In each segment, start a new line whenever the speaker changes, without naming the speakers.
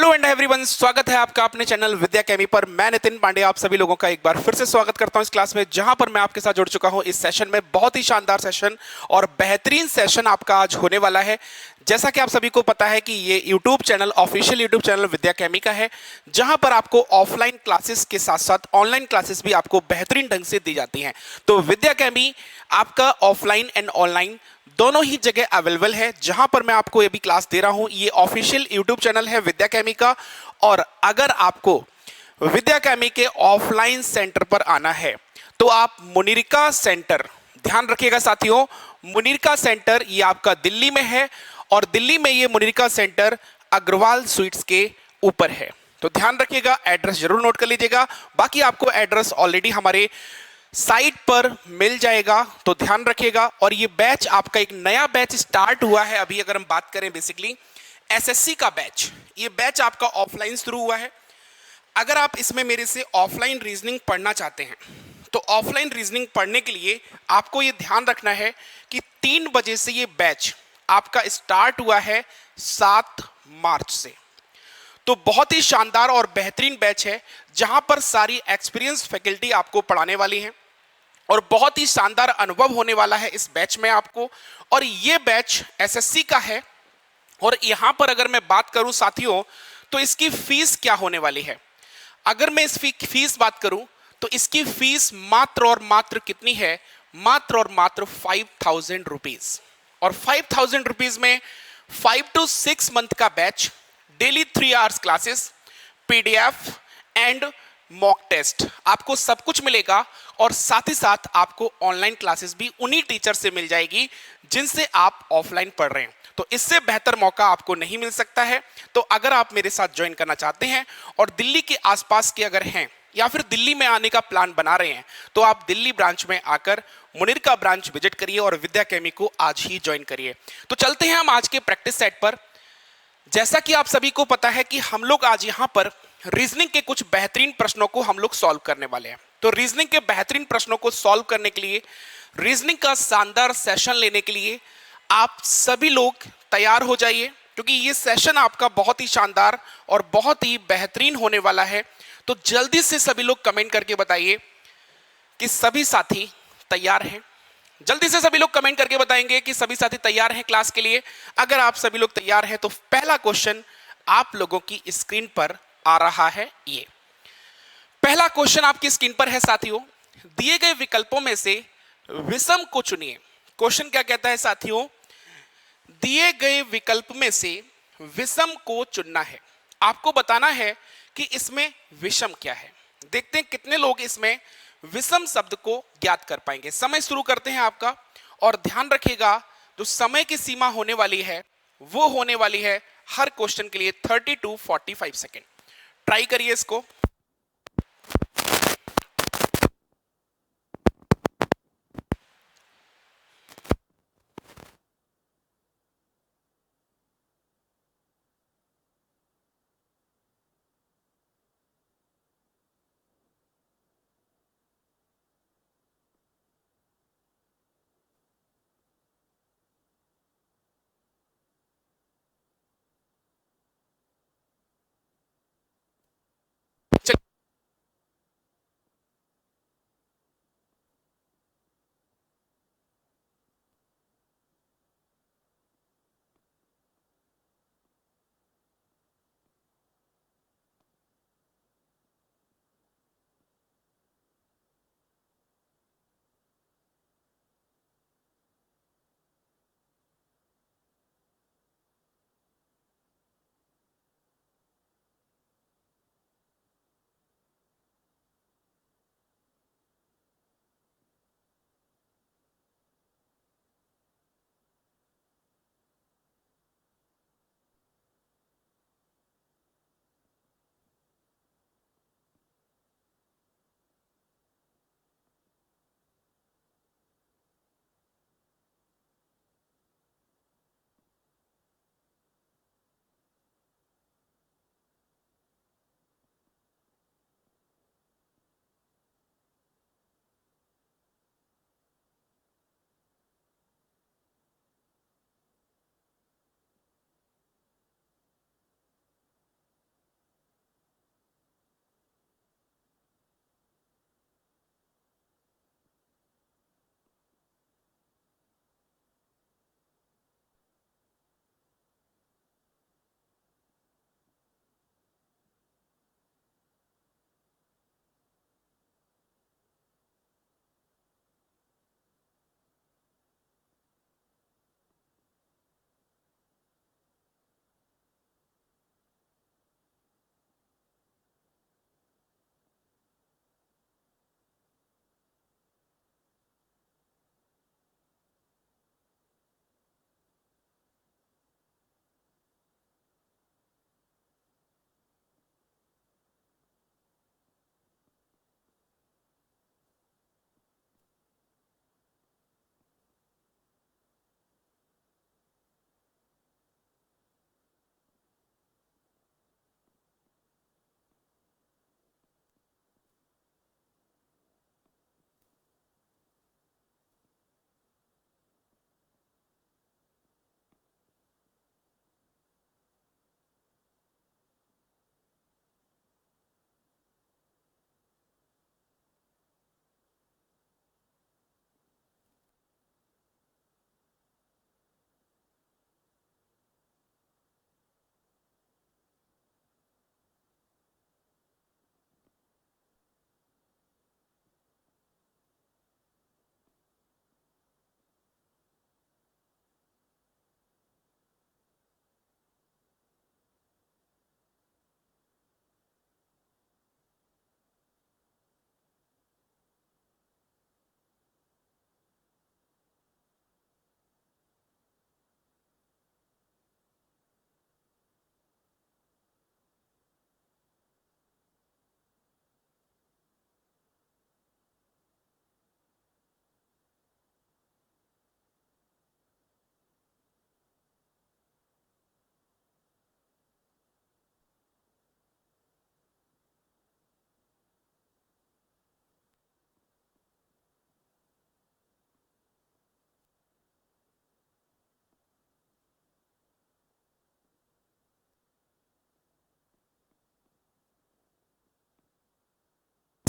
Hello and everyone, स्वागत है आपका अपने चैनल विद्या अकेडमी पर। मैं नितिन पांडे आप सभी लोगों का एक बार फिर से स्वागत करता हूं इस क्लास में, जहां पर मैं आपके साथ जुड़ चुका हूं इस सेशन में। बहुत ही शानदार सेशन और बेहतरीन सेशन आपका आज होने वाला है। जैसा कि आप सभी को पता है कि ये YouTube channel, official YouTube channel Vidya academy का है, जहां पर आपको ऑफलाइन क्लासेस के साथ साथ ऑनलाइन क्लासेस भी आपको बेहतरीन ढंग से दी जाती हैं। तो विद्या अकेडमी आपका ऑफलाइन एंड ऑनलाइन दोनों ही जगह अवेलेबल है। जहां पर मैं आपको ये भी क्लास दे रहा हूं, ये ऑफिशियल यूट्यूब चैनल है विद्या अकेडमी का। और अगर आपको विद्या अकेडमी के ऑफलाइन सेंटर पर आना है तो आप मुनिरिका सेंटर, ध्यान रखिएगा साथियों, मुनिरिका सेंटर ये आपका दिल्ली में है और दिल्ली में ये मुनिरिका सेंटर अग्रवाल स्वीट्स के ऊपर है। तो ध्यान रखिएगा, एड्रेस जरूर नोट कर लीजिएगा। बाकी आपको एड्रेस ऑलरेडी हमारे साइट पर मिल जाएगा, तो ध्यान रखिएगा। और ये बैच आपका एक नया बैच स्टार्ट हुआ है अभी। अगर हम बात करें बेसिकली एसएससी का बैच, ये बैच आपका ऑफलाइन शुरू हुआ है। अगर आप इसमें मेरे से ऑफलाइन रीजनिंग पढ़ना चाहते हैं तो ऑफलाइन रीजनिंग पढ़ने के लिए आपको ये ध्यान रखना है कि 3 बजे से ये बैच आपका स्टार्ट हुआ है 7 मार्च से। तो बहुत ही शानदार और बेहतरीन बैच है, जहां पर सारी एक्सपीरियंस फैकल्टी आपको पढ़ाने वाली है और बहुत ही शानदार अनुभव होने वाला है इस बैच में आपको। और ये बैच एसएससी का है। और यहां पर अगर मैं बात करूं साथियों, तो इसकी फीस क्या होने वाली है। अगर मैं इस फीस बात करूं तो इसकी फीस मात्र और मात्र कितनी है, मात्र और मात्र 5000 रुपीज। और 5000 रुपीज में 5 to 6 मंथ का batch, daily 3 hours classes, PDF and mock test, आपको सब कुछ मिलेगा। और साथ ही साथ आपको ऑनलाइन क्लासेस भी उन्हीं टीचर से मिल जाएगी जिनसे आप ऑफलाइन पढ़ रहे हैं। तो इससे बेहतर मौका आपको नहीं मिल सकता है। तो अगर आप मेरे साथ ज्वाइन करना चाहते हैं और दिल्ली के आसपास के अगर हैं या फिर दिल्ली में आने का प्लान बना रहे हैं, तो आप दिल्ली ब्रांच में आकर मुनिरिका ब्रांच विजिट करिए और विद्या अकेडमी को आज ही ज्वाइन करिए। तो चलते हैं हम आज के प्रैक्टिस सेट पर। जैसा कि आप सभी को पता है कि हम लोग आज यहां पर रीजनिंग के कुछ बेहतरीन प्रश्नों को हम लोग सॉल्व करने वाले हैं। तो रीजनिंग के बेहतरीन प्रश्नों को सॉल्व करने के लिए, रीजनिंग का शानदार सेशन लेने के लिए आप सभी लोग तैयार हो जाइए, क्योंकि ये सेशन आपका बहुत ही शानदार और बहुत ही बेहतरीन होने वाला है। तो जल्दी से सभी लोग कमेंट करके बताइए कि सभी साथी तैयार हैं। जल्दी से सभी लोग कमेंट करके बताएंगे कि सभी साथी तैयार हैं क्लास के लिए। अगर आप सभी लोग तैयार हैं तो पहला क्वेश्चन आप लोगों की स्क्रीन पर आ रहा है। ये पहला क्वेश्चन आपकी स्क्रीन पर है साथियों। दिए गए विकल्पों में से विषम को चुनिए। क्वेश्चन क्या कहता है साथियों, दिए गए विकल्प में से विषम को चुनना है। आपको बताना है कि इसमें विषम क्या है। देखते हैं कितने लोग इसमें विषम शब्द को ज्ञात कर पाएंगे। समय शुरू करते हैं आपका। और ध्यान रखिएगा, जो समय की सीमा होने वाली है वो होने वाली है हर क्वेश्चन के लिए 30 to 45 सेकेंड। ट्राई करिए इसको।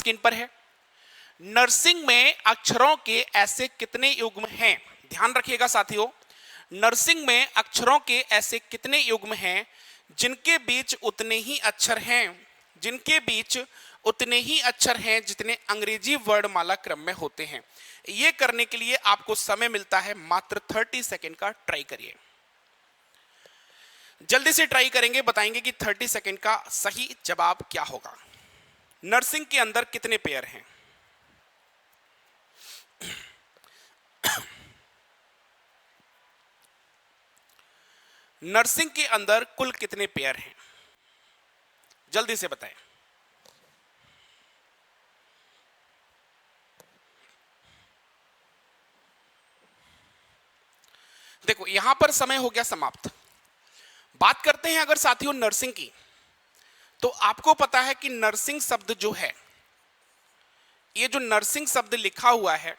स्क्रीन पर है। नर्सिंग में अक्षरों के ऐसे कितने युग्म हैं? ध्यान रखिएगा साथियों, नर्सिंग में अक्षरों के ऐसे कितने युग्म हैं जिनके बीच उतने ही अक्षर हैं, जिनके बीच उतने ही अक्षर हैं जितने अंग्रेजी वर्णमाला क्रम में होते हैं। यह करने के लिए आपको समय मिलता है मात्र 30 सेकंड का। ट्राई करिए, जल्दी से ट्राई करेंगे, बताएंगे कि 30 सेकंड का सही जवाब क्या होगा। नर्सिंग के अंदर कितने पेयर हैं? नर्सिंग के अंदर कुल कितने पेयर हैं? जल्दी से बताएं। देखो यहां पर समय हो गया समाप्त। बात करते हैं अगर साथियों नर्सिंग की, तो आपको पता है कि नर्सिंग शब्द जो है, ये जो नर्सिंग शब्द लिखा हुआ है,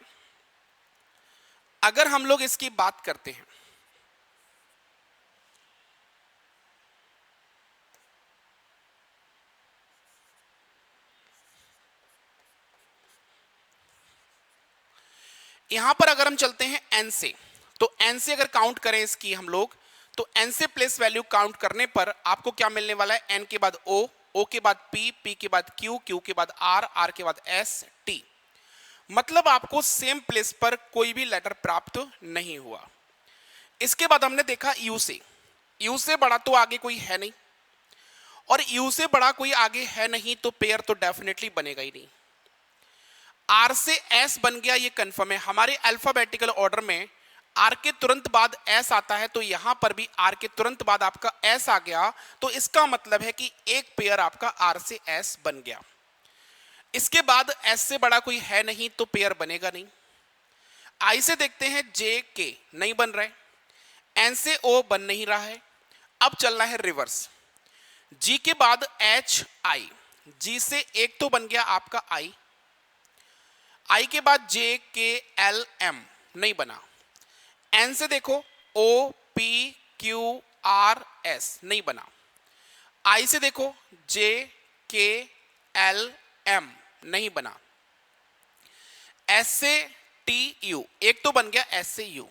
अगर हम लोग इसकी बात करते हैं, यहां पर अगर हम चलते हैं एन से, तो एन से अगर काउंट करें इसकी हम लोग, तो एन से प्लेस वैल्यू काउंट करने पर आपको क्या मिलने वाला है? एन के बाद ओ, ओ के बाद पी, पी के बाद क्यू, क्यू के बाद आर, आर के बाद एस, टी। मतलब आपको सेम प्लेस पर कोई भी लेटर प्राप्त नहीं हुआ। इसके बाद हमने देखा यू से, यू से बड़ा तो आगे कोई है नहीं, और यू से बड़ा कोई आगे है नहीं तो पेयर तो डेफिनेटली बनेगा ही नहीं। आर से एस बन गया, ये कंफर्म है। हमारे अल्फाबेटिकल ऑर्डर में आर के तुरंत बाद एस आता है, तो यहां पर भी आर के तुरंत बाद आपका एस आ गया, तो इसका मतलब है कि एक पेयर आपका आर से एस बन गया। इसके बाद एस से बड़ा कोई है नहीं तो पेयर बनेगा नहीं। आई से देखते हैं जे के, नहीं बन रहा है। एन से ओ बन नहीं रहा है। अब चलना है रिवर्स। जी के बाद एच आई, जी से एक तो बन गया आपका आई, आई के बाद जे के एल एम, नहीं बना। एन से देखो O P Q R S, नहीं बना। आई से देखो जे के एल एम, नहीं बना। एस से टी यू, एक तो बन गया एस से यू।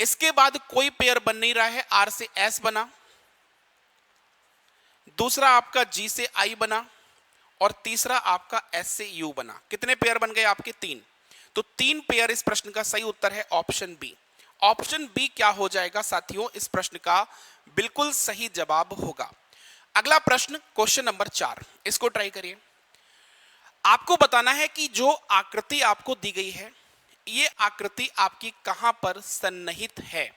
इसके बाद कोई पेयर बन नहीं रहा है। आर से एस बना, दूसरा आपका जी से आई बना, और तीसरा आपका एस से यू बना। कितने पेयर बन गए आपके? 3। तो 3 पेयर इस प्रश्न का सही उत्तर है ऑप्शन बी। ऑप्शन बी क्या हो जाएगा साथियों? इस प्रश्न का बिल्कुल सही जवाब होगा। अगला प्रश्न क्वेश्चन नंबर 4, इसको ट्राई करिए। आपको बताना है कि जो आकृति आपको दी गई है, ये आकृति आपकी कहां पर सन्निहित है।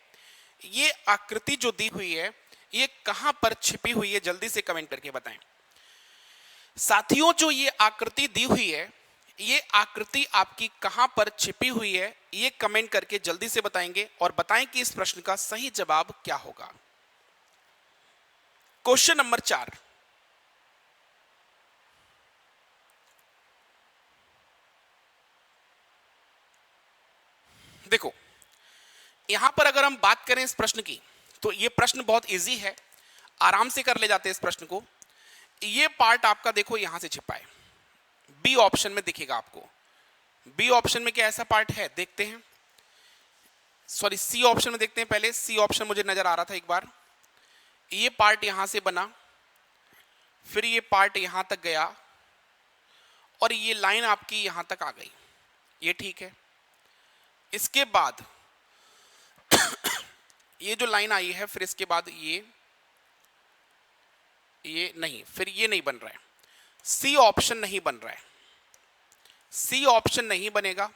ये आकृति जो दी हुई है ये कहां पर छिपी हुई है? जल्दी से कमेंट करके बताएं साथियों। जो ये आकृति दी हुई है, ये आकृति आपकी कहां पर छिपी हुई है, ये कमेंट करके जल्दी से बताएंगे और बताएं कि इस प्रश्न का सही जवाब क्या होगा। क्वेश्चन नंबर 4, देखो यहां पर अगर हम बात करें इस प्रश्न की, तो ये प्रश्न बहुत इजी है, आराम से कर ले जाते हैं इस प्रश्न को। ये पार्ट आपका देखो यहां से छिपा है, बी ऑप्शन में दिखेगा आपको। बी ऑप्शन में क्या ऐसा पार्ट है? देखते हैं, सॉरी सी ऑप्शन में देखते हैं। पहले सी ऑप्शन मुझे नजर आ रहा था एक बार। ये पार्ट यहां से बना, फिर ये पार्ट यहां तक गया, और ये लाइन आपकी यहां तक आ गई। ये ठीक है। इसके बाद ये जो लाइन आई है, फिर इसके बाद ये नहीं, फिर ये नहीं बन रहा है। सी ऑप्शन नहीं बन रहा है, सी ऑप्शन नहीं बनेगा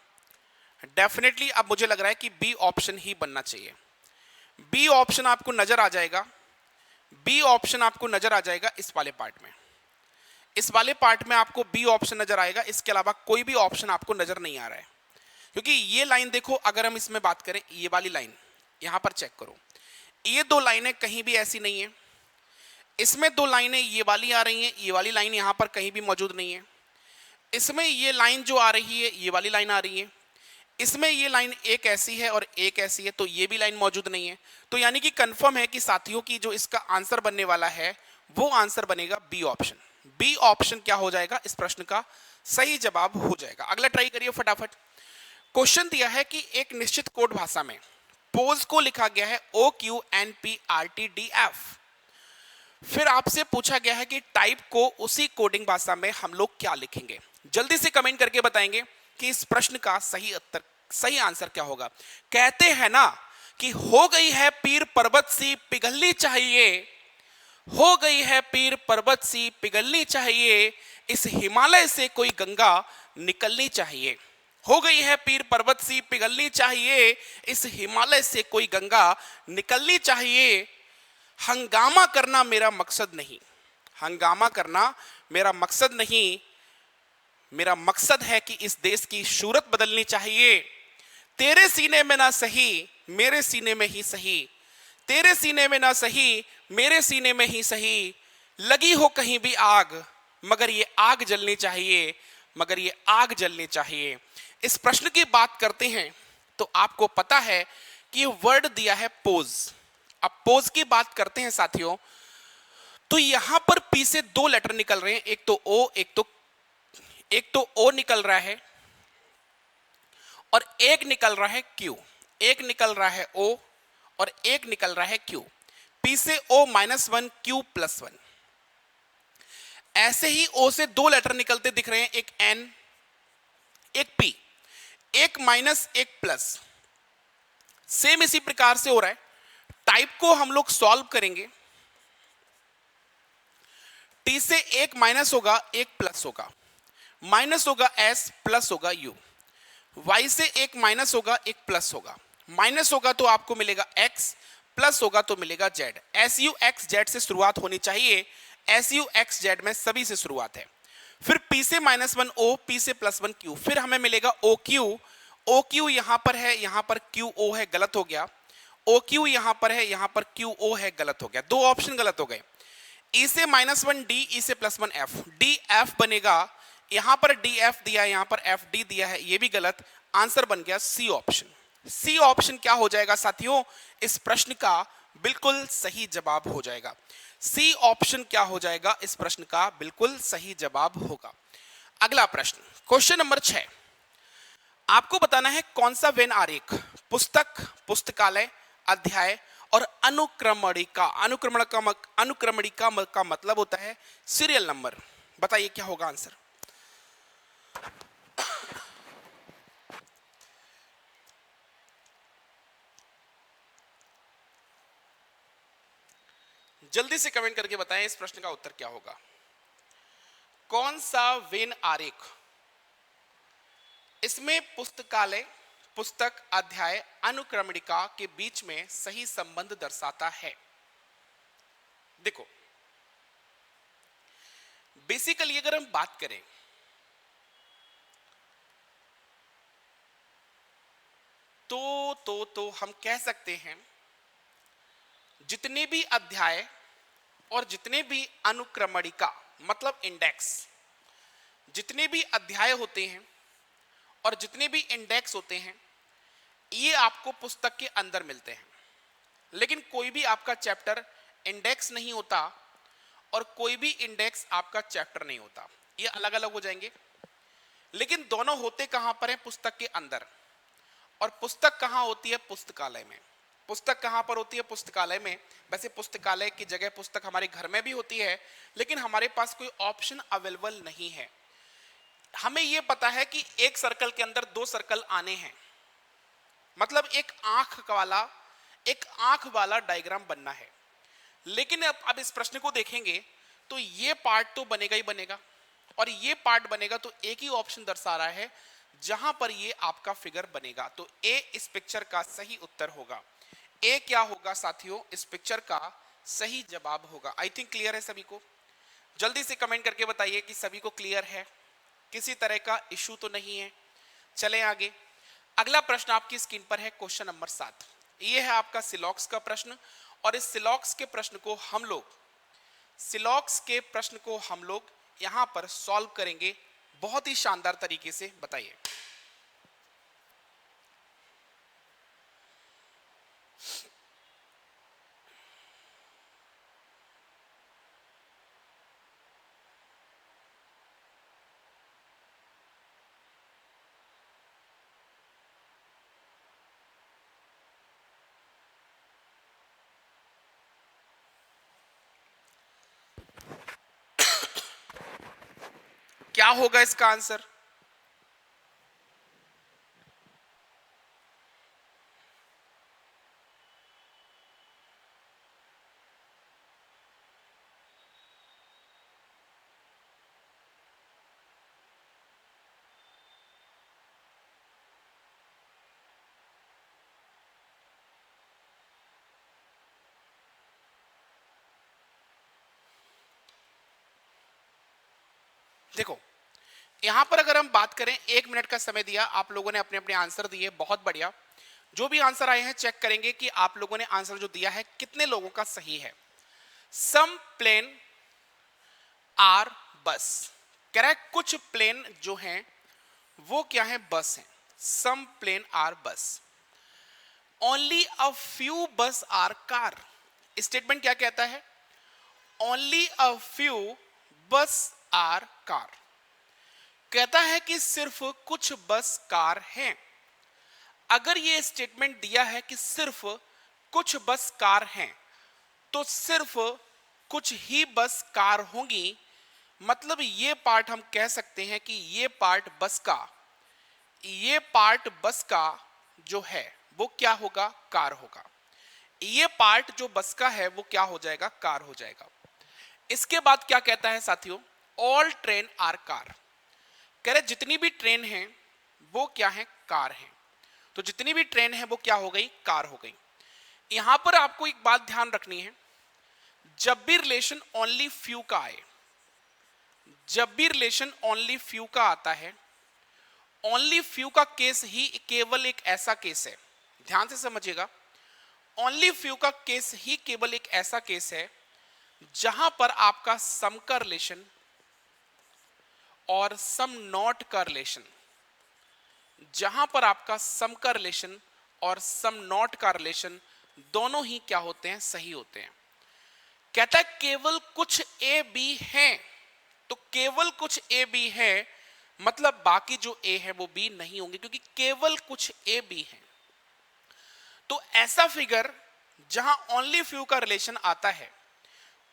डेफिनेटली। अब मुझे लग रहा है कि बी ऑप्शन ही बनना चाहिए। बी ऑप्शन आपको नजर आ जाएगा, बी ऑप्शन आपको नजर आ जाएगा इस वाले पार्ट में। इस वाले पार्ट में आपको बी ऑप्शन नजर आएगा, इसके अलावा कोई भी ऑप्शन आपको नजर नहीं आ रहा है। क्योंकि ये लाइन देखो, अगर हम इसमें बात करें, ये वाली लाइन यहां पर चेक करो, ये 2 लाइनें कहीं भी ऐसी नहीं है। इसमें 2 लाइनें ये वाली आ रही हैं, ये वाली लाइन यहां पर कहीं भी मौजूद नहीं है। इसमें ये लाइन जो आ रही है, ये वाली लाइन आ रही है। इसमें ये लाइन एक ऐसी है और एक ऐसी है, तो ये भी लाइन मौजूद नहीं है। तो यानी कि कंफर्म है कि साथियों की जो इसका आंसर बनने वाला है वो आंसर बनेगा बी ऑप्शन। बी ऑप्शन क्या हो जाएगा इस प्रश्न का सही जवाब हो जाएगा। अगला ट्राई करिए फटाफट। क्वेश्चन दिया है कि एक निश्चित कोड भाषा में पोज को लिखा गया है OQNPRTDF। फिर आपसे पूछा गया है कि टाइप को उसी कोडिंग भाषा में हम लोग क्या लिखेंगे। जल्दी से कमेंट करके बताएंगे कि इस प्रश्न का सही उत्तर, सही आंसर क्या होगा। कहते हैं ना कि हो गई है पीर पर्वत सी पिघलनी चाहिए, हो गई है पीर पर्वत सी पिघलनी चाहिए, इस हिमालय से कोई गंगा निकलनी चाहिए। हो गई है पीर पर्वत सी पिघलनी चाहिए, इस हिमालय से कोई गंगा निकलनी चाहिए। हंगामा करना मेरा मकसद नहीं, हंगामा करना मेरा मकसद नहीं, मेरा मकसद है कि इस देश की सूरत बदलनी चाहिए। तेरे सीने में ना सही मेरे सीने में ही सही, तेरे सीने में ना सही मेरे सीने में ही सही, लगी हो कहीं भी आग मगर ये आग जलनी चाहिए, मगर ये आग जलनी चाहिए। इस प्रश्न की बात करते हैं तो आपको पता है कि ये वर्ड दिया है पोज। अब पोज की बात करते हैं साथियों, तो यहां पर पी से दो लेटर निकल रहे हैं, एक तो ओ, एक तो ओ निकल रहा है और एक निकल रहा है क्यू। एक निकल रहा है ओ और एक निकल रहा है क्यू। पी से ओ -1 क्यू +1। ऐसे ही ओ से दो लेटर निकलते दिख रहे हैं, एक एन एक पी, एक माइनस एक प्लस। सेम इसी प्रकार से हो रहा है। टाइप को हम लोग सॉल्व करेंगे। टी से एक माइनस होगा एक प्लस होगा, माइनस होगा एस प्लस होगा यू। वाई से एक माइनस होगा एक प्लस होगा, माइनस होगा तो आपको मिलेगा एक्स, प्लस होगा तो मिलेगा Z. S U x Z से शुरुआत होनी चाहिए, एस यू एक्स जेड में सभी से शुरुआत है। फिर पी से -1 ओ, पी से +1 क्यू, फिर हमें मिलेगा ओ क्यू। ओ क्यू यहां पर है, यहां पर क्यू ओ है, गलत हो गया। ओ क्यू यहां पर है, यहां पर क्यू ओ है, गलत हो गया। दो ऑप्शन गलत हो गए। ई से -1 डी, ई से +1 एफ, डी एफ बनेगा। यहां पर डी एफ दिया है, यहां पर एफ डी दिया है, ये भी गलत। आंसर बन गया सी ऑप्शन। सी ऑप्शन क्या हो जाएगा साथियों, इस प्रश्न का बिल्कुल सही जवाब हो जाएगा। सी ऑप्शन क्या हो जाएगा, इस प्रश्न का बिल्कुल सही जवाब होगा। अगला प्रश्न, क्वेश्चन नंबर 6। आपको बताना है कौन सा वेन आरेख पुस्तक, पुस्तकालय, अध्याय और अनुक्रमणिका, अनुक्रमणिका का मतलब होता है सीरियल नंबर। बताइए क्या होगा आंसर। जल्दी से कमेंट करके बताएं इस प्रश्न का उत्तर क्या होगा। कौन सा वेन आरेख इसमें पुस्तकालय, पुस्तक, अध्याय, अनुक्रमणिका के बीच में सही संबंध दर्शाता है। देखो बेसिकली अगर हम बात करें तो हम कह सकते हैं जितने भी अध्याय और जितने भी अनुक्रमणिका मतलब इंडेक्स, जितने भी अध्याय होते हैं और जितने भी इंडेक्स होते हैं, ये आपको पुस्तक के अंदर मिलते हैं। लेकिन कोई भी आपका चैप्टर इंडेक्स नहीं होता और कोई भी इंडेक्स आपका चैप्टर नहीं होता, ये अलग अलग हो जाएंगे। लेकिन दोनों होते कहां पर है, पुस्तक के अंदर। और पुस्तक कहां होती है, पुस्तकालय में। पुस्तक कहां पर होती है, पुस्तकालय में। वैसे पुस्तकालय की जगह पुस्तक हमारे घर में भी होती है, लेकिन हमारे पास कोई ऑप्शन अवेलेबल नहीं है। हमें यह पता है कि एक सर्कल के अंदर दो सर्कल आने हैं, मतलब एक आंख वाला डायग्राम बनना है। लेकिन अब इस प्रश्न को देखेंगे तो ये पार्ट तो बनेगा ही बनेगा और ये पार्ट बनेगा, तो एक ही ऑप्शन दर्शा रहा है जहां पर ये आपका फिगर बनेगा। तो ए इस पिक्चर का सही उत्तर होगा। ए क्या होगा साथियों, इस पिक्चर का सही जवाब होगा। आई थिंक क्लियर है सभी को। जल्दी से कमेंट करके बताइए कि सभी को क्लियर है, किसी तरह का इशू तो नहीं है। चलें आगे। अगला प्रश्न आपकी स्क्रीन पर है, क्वेश्चन नंबर 7। ये है आपका सिलॉक्स का प्रश्न और इस सिलॉक्स के प्रश्न को हम लोग यहां पर सॉल्व करेंगे बहुत ही शानदार तरीके से। बताइए क्या होगा इसका आंसर? देखो, यहां पर अगर हम बात करें, 1 मिनट का समय दिया आप लोगों ने, अपने अपने आंसर दिए, बहुत बढ़िया। जो भी आंसर आए हैं चेक करेंगे कि आप लोगों ने आंसर जो दिया है कितने लोगों का सही है। सम प्लेन आर बस, करेक्ट। कुछ प्लेन जो हैं वो क्या है? बस हैं। सम प्लेन आर बस। ओनली अ फ्यू बस आर कार। स्टेटमेंट क्या कहता है? ओनली अ फ्यू बस आर कार। कहता है कि सिर्फ कुछ बस कार हैं। अगर ये स्टेटमेंट दिया है कि सिर्फ कुछ बस कार हैं, तो सिर्फ कुछ ही बस कार होंगी। मतलब ये पार्ट हम कह सकते हैं कि ये पार्ट बस का जो है वो क्या होगा? कार होगा। ये पार्ट जो बस का है वो क्या हो जाएगा? कार हो जाएगा। इसके बाद क्या कहता है साथियों? All train are car. कह रहे जितनी भी ट्रेन हैं वो क्या है? कार हैं। तो जितनी भी ट्रेन है वो क्या हो गई? कार हो गई। यहां पर आपको एक बात ध्यान रखनी है, जब भी रिलेशन ओनली फ्यू का आए, जब भी रिलेशन ओनली फ्यू का आता है, ओनली फ्यू का केस ही केवल एक ऐसा केस है, ध्यान से समझिएगा, ओनली फ्यू का केस ही केवल एक ऐसा केस है जहां पर आपका सम का रिलेशन और सम नॉट का रिलेशन, जहां पर आपका सम का रिलेशन और सम नॉट का रिलेशन दोनों ही क्या होते हैं? सही होते हैं। कहता है केवल कुछ ए बी हैं। तो केवल कुछ ए बी है, मतलब बाकी जो ए है वो बी नहीं होंगे, क्योंकि केवल कुछ ए बी है। तो ऐसा फिगर जहां ओनली फ्यू का रिलेशन आता है,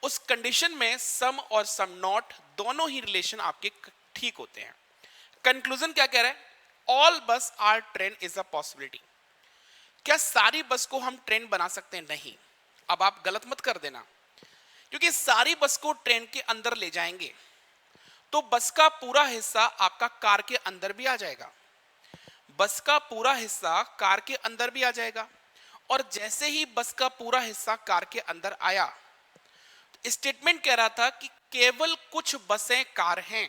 उस कंडीशन में सम और सम नॉट दोनों ही रिलेशन आपके ठीक होते हैं। कंक्लूजन क्या कह रहा है? All bus are train is a possibility. क्या सारी बस को हम ट्रेन बना सकते हैं? नहीं। अब आप गलत मत कर देना, क्योंकि सारी बस को ट्रेन के अंदर ले जाएंगे तो बस का पूरा हिस्सा आपका कार के अंदर भी आ जाएगा, बस का पूरा हिस्सा कार के अंदर भी आ जाएगा। और जैसे ही बस का पूरा हिस्सा कार के अंदर आया, स्टेटमेंट कह रहा था कि केवल कुछ बसें कार हैं,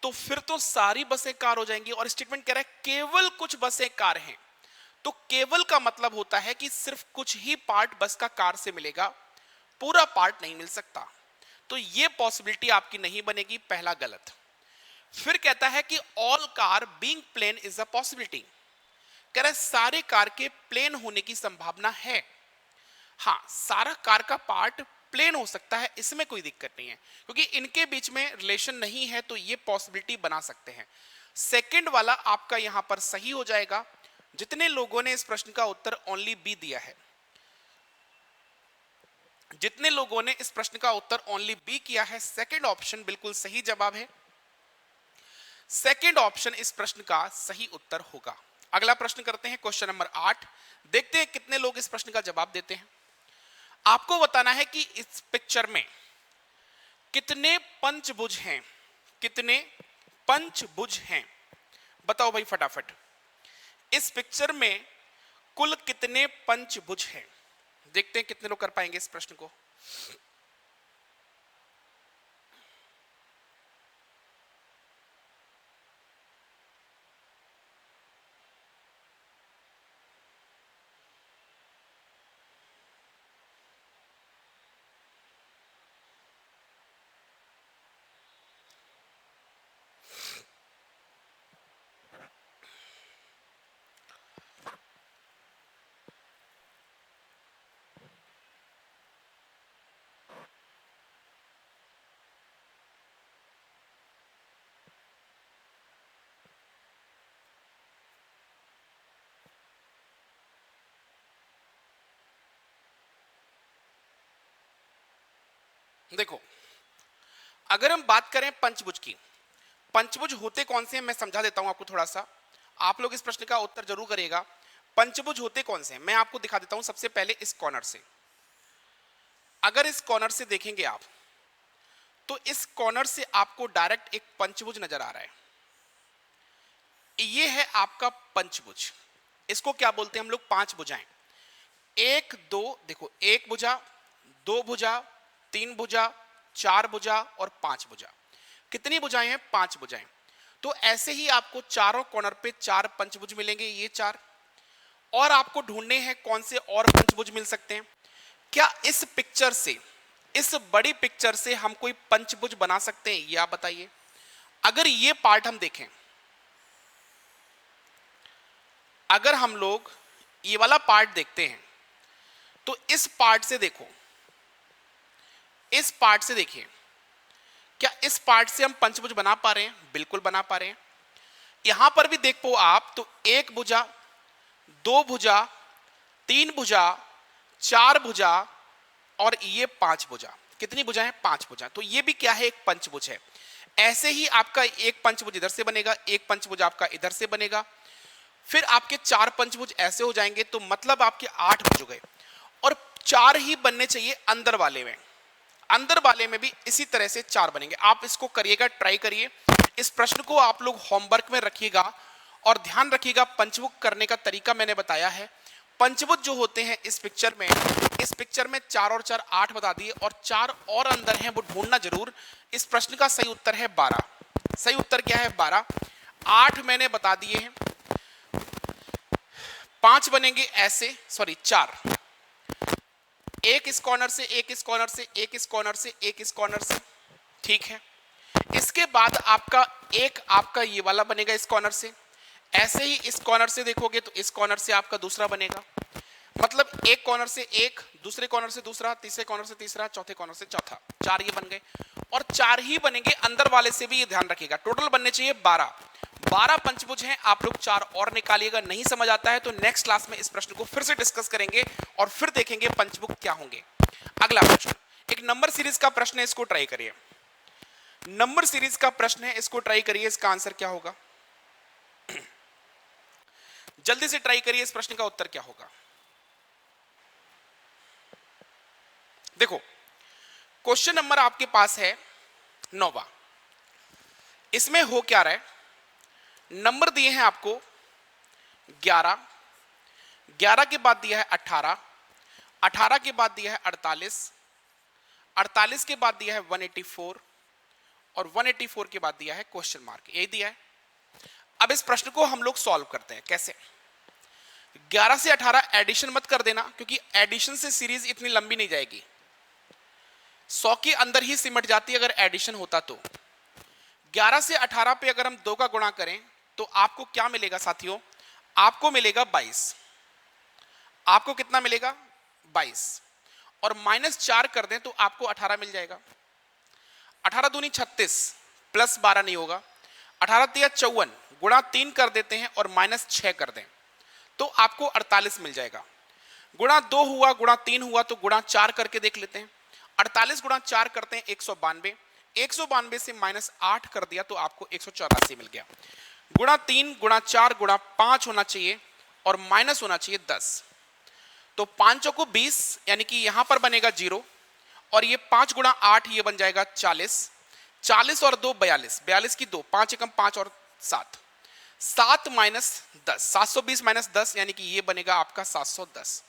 तो फिर तो सारी बसें कार हो जाएंगी। और स्टेटमेंट कह रहा है केवल कुछ बसें कार हैं, तो केवल का मतलब होता है कि सिर्फ कुछ ही पार्ट बस का कार से मिलेगा, पूरा पार्ट नहीं मिल सकता। तो ये पॉसिबिलिटी आपकी नहीं बनेगी, पहला गलत। फिर कहता है कि all car being plane is a possibility. कह रहा है सारे कार के प्लेन होने की संभावना है। हाँ, सारा कार का पार्ट प्लेन हो सकता है, इसमें कोई दिक्कत नहीं है, क्योंकि इनके बीच में रिलेशन नहीं है, तो ये पॉसिबिलिटी बना सकते हैं। सेकंड वाला आपका यहां पर सही हो जाएगा। जितने लोगों ने इस प्रश्न का उत्तर ओनली बी दिया है, जितने लोगों ने इस प्रश्न का उत्तर ओनली बी किया है, सेकंड ऑप्शन बिल्कुल सही जवाब है। सेकंड ऑप्शन इस प्रश्न का सही उत्तर होगा। अगला प्रश्न करते हैं, क्वेश्चन नंबर 8। देखते हैं कितने लोग इस प्रश्न का जवाब देते हैं। आपको बताना है कि इस पिक्चर में कितने पंचभुज हैं, कितने पंचभुज हैं। बताओ भाई फटाफट, इस पिक्चर में कुल कितने पंचभुज हैं? देखते हैं कितने लोग कर पाएंगे इस प्रश्न को। देखो, अगर हम बात करें पंचभुज की, पंचभुज होते कौन से हैं मैं समझा देता हूं आपको थोड़ा सा। आप लोग इस प्रश्न का उत्तर जरूर करिएगा। पंचभुज होते कौन से हैं मैं आपको दिखा देता हूं। सबसे पहले इस कॉर्नर से, अगर इस कॉर्नर से देखेंगे आप, तो इस कॉर्नर से आपको डायरेक्ट एक पंचभुज नजर आ रहा है। ये है आपका पंचभुज। इसको क्या बोलते हैं हम लोग? पांच भुजाएं। एक दो, देखो, एक भुजा, दो भुजा, तीन भुजा, चार भुजा और पांच भुजा। कितनी भुजाएं हैं? पांच भुजाएं। तो ऐसे ही आपको चारों कॉर्नर पे चार पंचभुज मिलेंगे, ये चार। और आपको ढूंढने हैं कौन से और पंचभुज मिल सकते हैं। क्या इस पिक्चर से, इस बड़ी पिक्चर से हम कोई पंचभुज बना सकते हैं? ये आप बताइए। अगर ये पार्ट हम देखें, अगर हम लोग ये वाला पार्ट देखते हैं, तो इस पार्ट से देखो, इस पार्ट से देखिए, क्या इस पार्ट से हम पंचभुज बना पा रहे हैं? बिल्कुल बना पा रहे हैं। यहां पर भी देख पाओ आप, तो एक भुजा, दो भुजा, तीन भुजा, चार भुजा और ये पांच भुजा। कितनी भुजा है? पांच भुजा। तो ये भी क्या है? एक पंचभुज है। ऐसे ही आपका एक पंचभुज इधर से बनेगा, एक पंचभुज आपका इधर से बनेगा, फिर आपके चार पंचभुज ऐसे हो जाएंगे। तो मतलब आपके आठ भुज हो गए। और चार ही बनने चाहिए अंदर वाले में। अंदर वाले में भी इसी तरह से चार बनेंगे। आप इसको करिएगा, ट्राई करिए। इस प्रश्न को आप लोग होमवर्क में रखिएगा और ध्यान रखिएगा। पंचभुज करने का तरीका मैंने बताया है। पंचभुज जो होते हैं इस पिक्चर में, इस पिक्चर में चार और चार आठ बता दिए, और चार और अंदर हैं, वो ढूंढना जरूर। इस प्रश्न का सही उत्तर है 12। सही उत्तर क्या है? 12। आठ मैंने बता दिए हैं। पांच बनेंगे ऐसे, सॉरी चार, एक इस कॉर्नर से, एक इस कॉर्नर से, एक इस कॉर्नर से, एक इस कॉर्नर से। ठीक है। इसके बाद आपका एक, आपका ये वाला बनेगा इस कॉर्नर से। ऐसे ही इस कॉर्नर से देखोगे तो इस कॉर्नर से आपका दूसरा बनेगा। मतलब एक कॉर्नर से एक, दूसरे कॉर्नर से दूसरा, तीसरे कॉर्नर से तीसरा, चौथे कॉर्नर से चौथा। चार ये बन गए, और चार ही बनेंगे अंदर वाले से भी, ये ध्यान रखिएगा। टोटल बनने चाहिए 12। 12 पंचभुज हैं। आप लोग चार और निकालिएगा। नहीं समझ आता है तो नेक्स्ट क्लास में इस प्रश्न को फिर से डिस्कस करेंगे और फिर देखेंगे पंचभुज क्या होंगे। अगला प्रश्न एक नंबर सीरीज का प्रश्न है, इसको ट्राई करिए। नंबर सीरीज का प्रश्न है, इसको ट्राई करिए। इसका आंसर क्या होगा? जल्दी से ट्राई करिए, इस प्रश्न का उत्तर क्या होगा। देखो, क्वेश्चन नंबर आपके पास है 9वां। इसमें हो क्या रहा है? नंबर दिए हैं आपको 11, 11 के बाद दिया है 18, 18 के बाद दिया है 48, 48 के बाद दिया है 184 और 184 के बाद दिया है क्वेश्चन मार्क। यही दिया है। अब इस प्रश्न को हम लोग सॉल्व करते हैं। कैसे? 11 से 18 एडिशन मत कर देना, क्योंकि एडिशन से सीरीज इतनी लंबी नहीं जाएगी। 100 के अंदर ही सिमट जाती है अगर एडिशन होता तो। 11 से 18 पे अगर हम 2 का गुणा करें तो आपको क्या मिलेगा साथियों? आपको मिलेगा 22। आपको कितना मिलेगा? 22। और -4 कर दें तो आपको 18 मिल जाएगा। 18 दूनी 36, प्लस 12 नहीं होगा। 18 तिया 54, गुणा 3 कर देते हैं और -6 कर दें तो आपको 48 मिल जाएगा। गुणा 2 हुआ, गुणा 3 हुआ, तो गुणा 4 करके देख लेते हैं। 48 गुणा 4 करते हैं 192, 192 से -8 कर दिया तो आपको 184 मिल गया। गुणा 3 गुणा 4 गुणा 5 होना चाहिए और माइनस होना चाहिए 10। तो 5 को 20, यानी कि यहां पर बनेगा 0, और ये 5 गुणा 8 ये बन जाएगा 40। 40 और 2 42, 42 की 2, 5 एकम 5 और 7, 7 माइनस 10, 720 माइनस 10, यानी कि ये बनेगा आपका 710।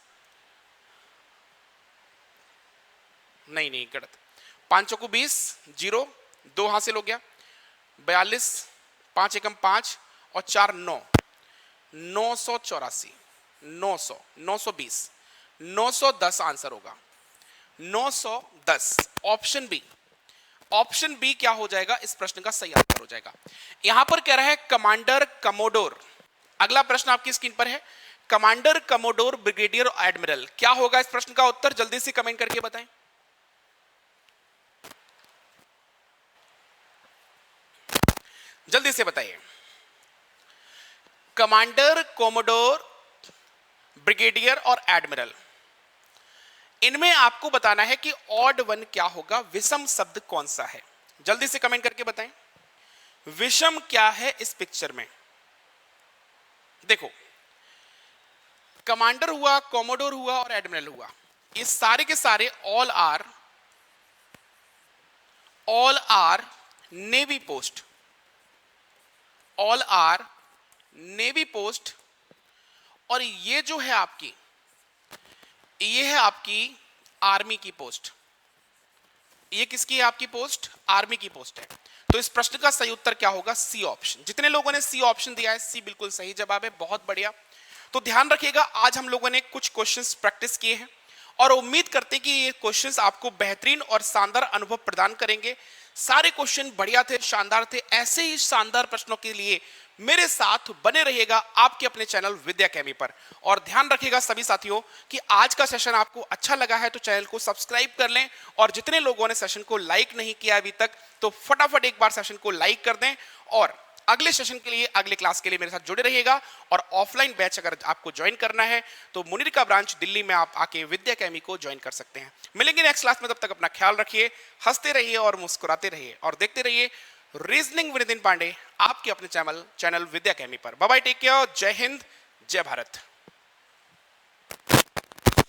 नहीं गलत। 5 को 20, 0, 2 हासिल हो गया। 42, 5 एकम 5 और 4 9, 984, 900, 920, 910 आंसर होगा। 910 ऑप्शन बी। ऑप्शन बी क्या हो जाएगा? इस प्रश्न का सही आंसर हो जाएगा। यहां पर कह रहा है कमांडर कमोडोर। अगला प्रश्न आपकी स्क्रीन पर है, कमांडर कमोडोर ब्रिगेडियर एडमिरल। क्या होगा इस प्रश्न का उत्तर? जल्दी से कमेंट करके बताएं। जल्दी से बताइए। कमांडर, कोमोडोर, ब्रिगेडियर और एडमिरल, इनमें आपको बताना है कि ऑड वन क्या होगा, विषम शब्द कौन सा है। जल्दी से कमेंट करके बताएं विषम क्या है इस पिक्चर में। देखो, कमांडर हुआ, कॉमोडोर हुआ और एडमिरल हुआ, ये सारे के सारे all are navy post, all are navy post. और ये जो है आपकी, ये है आपकी आर्मी की पोस्ट। ये किसकी है आपकी पोस्ट? आर्मी की पोस्ट है। तो इस प्रश्न का सही उत्तर क्या होगा? C option. जितने लोगों ने सी ऑप्शन दिया है, सी बिल्कुल सही जवाब है। बहुत बढ़िया। तो ध्यान रखिएगा, आज हम लोगों ने कुछ क्वेश्चंस प्रैक्टिस किए हैं और उम्मीद करते हैं कि ये क्वेश्चंस आपको बेहतरीन और शानदार अनुभव प्रदान करेंगे। सारे क्वेश्चन बढ़िया थे, शानदार थे। ऐसे ही शानदार प्रश्नों के लिए मेरे साथ बने रहिएगा आपके अपने चैनल विद्या अकेडमी पर। और ध्यान रखिएगा सभी साथियों कि आज का सेशन आपको अच्छा लगा है तो चैनल को सब्सक्राइब कर लें, और जितने लोगों ने सेशन को लाइक नहीं किया अभी तक तो फटाफट एक बार सेशन को लाइक कर दें। और अगले सेशन के लिए, अगले क्लास के लिए मेरे साथ जुड़े रहिएगा। और ऑफलाइन बैच अगर आपको ज्वाइन करना है तो मुनीर का ब्रांच दिल्ली में आप आके विद्या अकेडमी को ज्वाइन कर सकते हैं। मिलेंगे नेक्स्ट क्लास में, तब तक अपना ख्याल रखिए, हंसते रहिए और मुस्कुराते रहिए और देखते रहिए रीजनिंग विद नितिन पांडे आपके अपने चैनल विद्या अकेडमी पर। बाय बाय, टेक केयर, जय हिंद, जय भारत।